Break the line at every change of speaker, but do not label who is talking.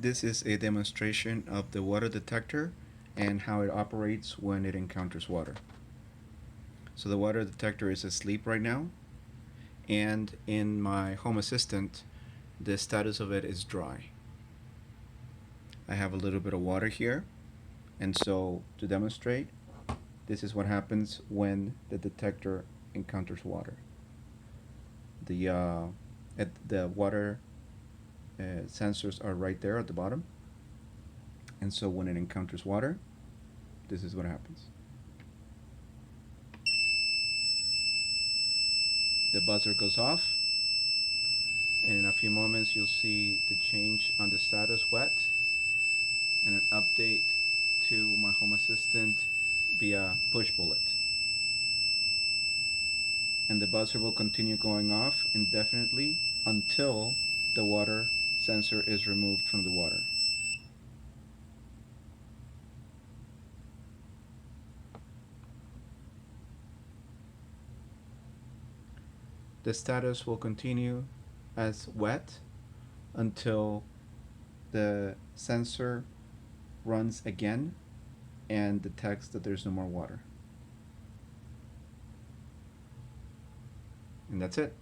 This is a demonstration of the water detector and how it operates when it encounters water. So the water detector is asleep right now, and in my Home Assistant, the status of it is dry. I have a little bit of water here, and so to demonstrate, this is what happens when the detector encounters water. The water sensors are right there at the bottom, and so when it encounters water, this is what happens. The buzzer goes off, and in a few moments you'll see the change on the status wet and an update to my Home Assistant via push bullet. And the buzzer will continue going off indefinitely until the water sensor is removed from the water. The status will continue as wet until the sensor runs again and detects that there's no more water. And that's it.